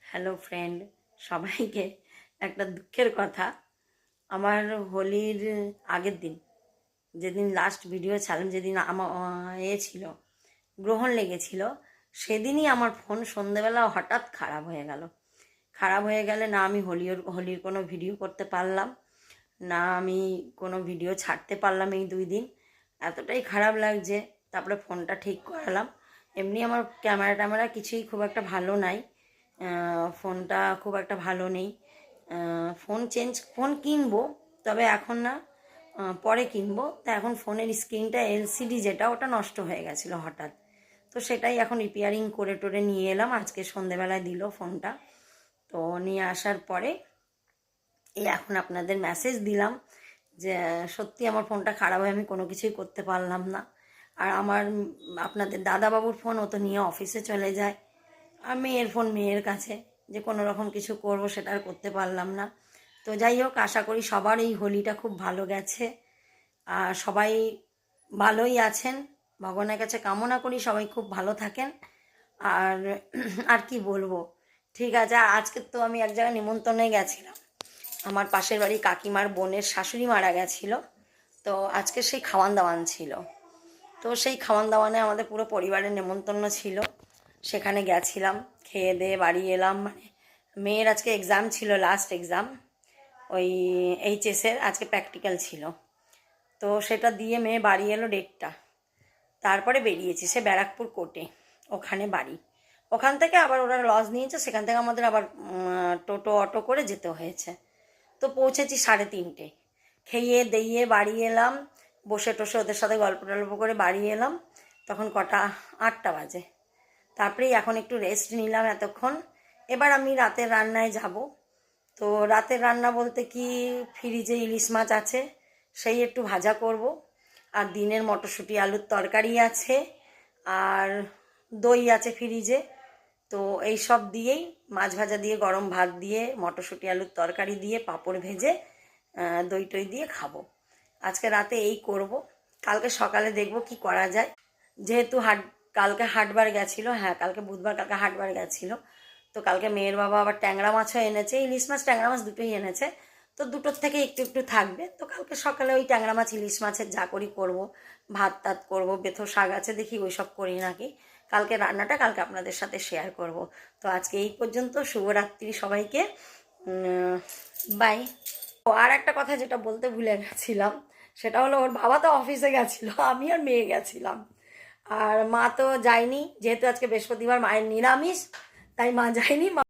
Hello friend, সবাইকে একটা দুঃখের কথা। আমার হোলির আগের দিন, যেদিন লাস্ট ভিডিও ছাড়লাম, যেদিন আমার ছিল গ্রহণ লেগেছিল, সেদিনই আমার ফোন সন্ধেবেলা হঠাৎ খারাপ হয়ে গেল। খারাপ হয়ে গেলে না আমি হোলির কোনো ভিডিও করতে পারলাম, না আমি কোনো ভিডিও ছাড়তে পারলাম এই 2 দিন। এতটাই খারাপ লাগছে। তারপরে ফোনটা ঠিক করালাম। এমনি আমার ক্যামেরা কিছুই খুব একটা ভালো নাই, ফোনটা খুব একটা ভালো নেই। ফোন কিনবো, তবে এখন না, পরে কিনবো। তা এখন ফোনের স্ক্রিনটা এলসিডি যেটা, ওটা নষ্ট হয়ে গেছিলো হঠাৎ। তো সেটাই এখন রিপেয়ারিং করে টোরে নিয়ে এলাম। আজকে সন্ধেবেলায় দিল ফোনটা। তো নিয়ে আসার পরে এই এখন আপনাদের মেসেজ দিলাম যে সত্যি আমার ফোনটা খারাপ হয়ে আমি কোনো কিছুই করতে পারলাম না। আর আমার আপনাদের দাদাবাবুর ফোন, ও তো নিয়ে অফিসে চলে যায়। আর মেয়ের ফোন মেয়ের কাছে, যে কোনো রকম কিছু করব সেটা আর করতে পারলাম না। তো যাই হোক, আশা করি সবার এই হোলিটা খুব ভালো গেছে আর সবাই ভালোই আছেন। ভগবানের কাছে কামনা করি সবাই খুব ভালো থাকেন। আর আর কি বলবো, ঠিক আছে। আর আজকে তো আমি এক জায়গায় নিমন্ত্রণে গেছিলাম। আমার পাশের বাড়ি কাকিমার বোনের শাশুড়ি মারা গেছিল। তো আজকে সেই খাওয়ান দাওয়ান ছিল। তো সেই খাওয়ান দাওয়ানে আমাদের পুরো পরিবারের নেমন্তন্ন ছিল। সেখানে গেছিলাম, খেয়ে দিয়ে বাড়ি এলাম। মানে মেয়ের আজকে এক্সাম ছিল, লাস্ট এক্সাম, ওই এইচএসের আজকে প্র্যাকটিক্যাল ছিল। তো সেটা দিয়ে মেয়ে বাড়ি এলো 1:30। তারপরে বেরিয়েছি সে ব্যারাকপুর কোর্টে, ওখানে বাড়ি। ওখান থেকে আবার ওরা লজ নিয়েছে, সেখান থেকে আমাদের আবার টোটো অটো করে যেতে হয়েছে। তো পৌঁছেছি 3:30। খেয়ে দিয়ে বাড়ি এলাম, বসে টসে ওদের সাথে গল্প টল্প করে বাড়ি এলাম। তখন কটা, 8টা বাজে। তারপরেই এখন একটু রেস্ট নিলাম এতক্ষণ। এবার আমি রাতের রান্নায় যাব। তো রাতের রান্না বলতে কি, ফ্রিজে ইলিশ মাছ আছে, সেই একটু ভাজা করব। আর দিনের মটরশুঁটি আলুর তরকারি আছে, আর দই আছে ফ্রিজে। তো এই সব দিয়েই, মাছ ভাজা দিয়ে, গরম ভাত দিয়ে, মটরশুঁটি আলুর তরকারি দিয়ে, পাঁপড় ভেজে, দই টই দিয়ে খাবো। আজকে রাতে এই করব। কালকে সকালে দেখব কি করা যায়। যেহেতু কালকে হাটবার গেছিলো, হ্যাঁ কালকে বুধবার, কালকে হাটবার গেছিলো। তো কালকে মেয়ের বাবা আবার ট্যাংরা মাছও এনেছে, ইলিশ মাছ ট্যাংরা মাছ দুটোই এনেছে। তো দুটোর থেকে একটু একটু থাকবে। তো কালকে সকালে ওই ট্যাংরা মাছ ইলিশ মাছের যা করি করবো, ভাত টাত করবো, বেথো শাক আছে, দেখি ওই সব করি নাকি। কালকে রান্নাটা কালকে আপনাদের সাথে শেয়ার করব। তো আজকে এই পর্যন্ত। শুভরাত্রি সবাইকে, বাই। ও আর একটা কথা যেটা বলতে ভুলে গেছিলাম, সেটা হলো ওর বাবা তো অফিসে গেছিলো, আমি আর মেয়ে গেছিলাম। আর মা তো যায়নি, যেহেতু আজকে বৃহস্পতিবার, মায়ের নিরামিষ, তাই মা যায়নি।